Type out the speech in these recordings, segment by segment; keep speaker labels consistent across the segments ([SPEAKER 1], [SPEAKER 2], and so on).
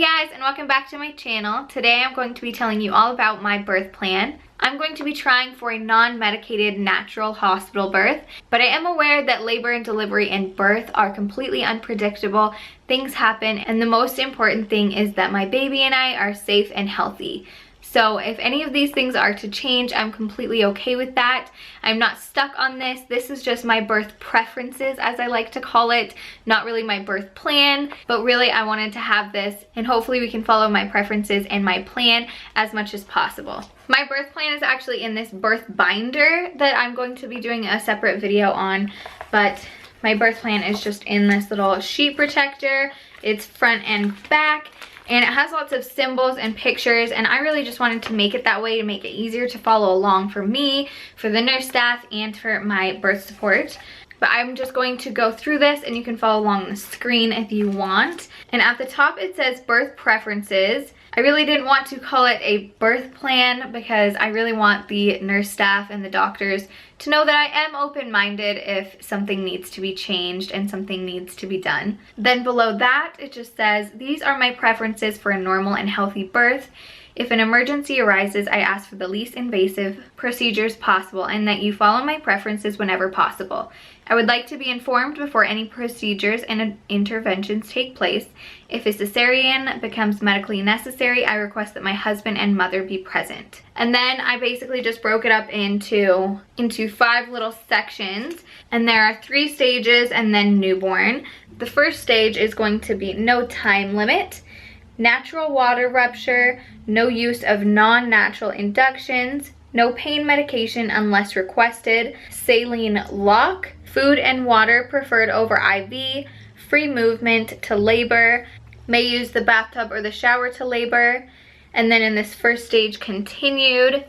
[SPEAKER 1] Hey guys, and welcome back to my channel. Today I'm going to be telling you all about my birth plan. I'm going to be trying for a non-medicated natural hospital birth, but I am aware that labor and delivery and birth are completely unpredictable. Things happen, and the most important thing is that my baby and I are safe and healthy. So if any of these things are to change, I'm completely okay with that. I'm not stuck on this. This is just my birth preferences, as I like to call it. Not really my birth plan, but really I wanted to have this, and hopefully we can follow my preferences and my plan as much as possible. My birth plan is actually in this birth binder that I'm going to be doing a separate video on, but my birth plan is just in this little sheet protector. It's front and back. And it has lots of symbols and pictures, and I really just wanted to make it that way to make it easier to follow along for me, for the nurse staff, and for my birth support. But I'm just going to go through this, and you can follow along the screen if you want. And at the top it says birth preferences. I really didn't want to call it a birth plan because I really want the nurse staff and the doctors to know that I am open-minded if something needs to be changed and something needs to be done. Then below that, it just says, these are my preferences for a normal and healthy birth. If an emergency arises, I ask for the least invasive procedures possible and that you follow my preferences whenever possible. I would like to be informed before any procedures and interventions take place. If a cesarean becomes medically necessary, I request that my husband and mother be present. And then I basically just broke it up into 5 little sections, and there are 3 stages and then newborn. The first stage is going to be no time limit, natural water rupture, no use of non-natural inductions, no pain medication unless requested, saline lock, food and water preferred over IV, free movement to labor, may use the bathtub or the shower to labor. And then in this first stage, continued,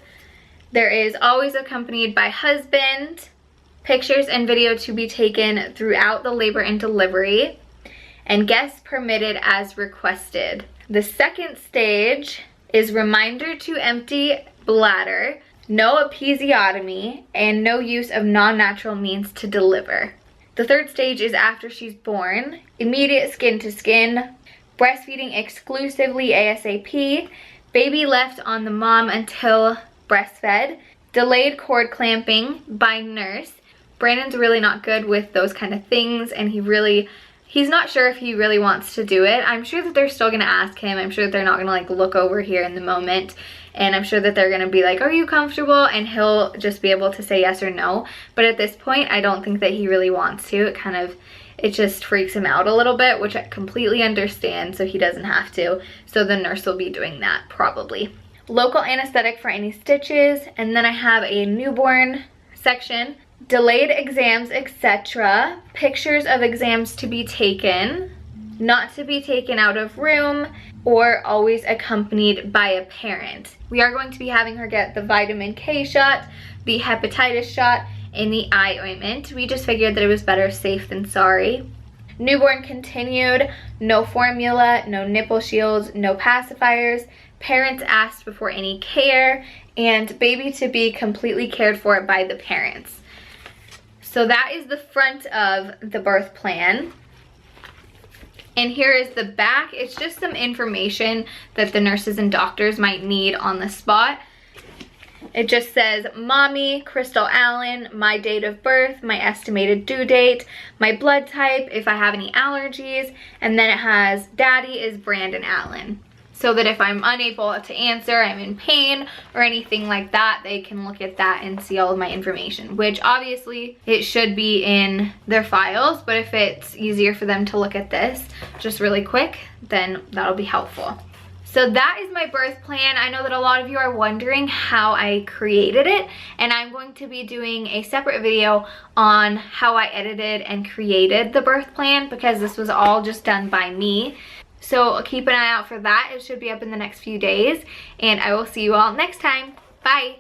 [SPEAKER 1] there is always accompanied by husband, pictures and video to be taken throughout the labor and delivery, and guests permitted as requested. The second stage is reminder to empty bladder, no episiotomy, and no use of non-natural means to deliver. The third stage is after she's born, immediate skin to skin, breastfeeding exclusively ASAP, baby left on the mom until breastfed, delayed cord clamping by nurse. Brandon's really not good with those kind of things, and he's not sure if he really wants to do it. I'm sure that they're still gonna ask him. I'm sure that they're not gonna like look over here in the moment, and I'm sure that they're gonna be like, are you comfortable? And he'll just be able to say yes or no. But at this point, I don't think that he really wants to. It just freaks him out a little bit, which I completely understand, so he doesn't have to. So the nurse will be doing that probably. Local anesthetic for any stitches, and then I have a newborn section. Delayed exams, etc. Pictures of exams to be taken, not to be taken out of room, or always accompanied by a parent. We are going to be having her get the vitamin K shot, the hepatitis shot, and the eye ointment. We just figured that it was better safe than sorry. Newborn continued, no formula, no nipple shields, no pacifiers, parents asked before any care, and baby to be completely cared for by the parents. So that is the front of the birth plan. And here is the back. It's just some information that the nurses and doctors might need on the spot. It just says, Mommy, Crystal Allen, my date of birth, my estimated due date, my blood type, if I have any allergies, and then it has Daddy is Brandon Allen. So that if I'm unable to answer, I'm in pain, or anything like that, they can look at that and see all of my information, which obviously it should be in their files, but if it's easier for them to look at this just really quick, then that'll be helpful. So that is my birth plan. I know that a lot of you are wondering how I created it, and I'm going to be doing a separate video on how I edited and created the birth plan, because this was all just done by me. So keep an eye out for that. It should be up in the next few days, and I will see you all next time. Bye.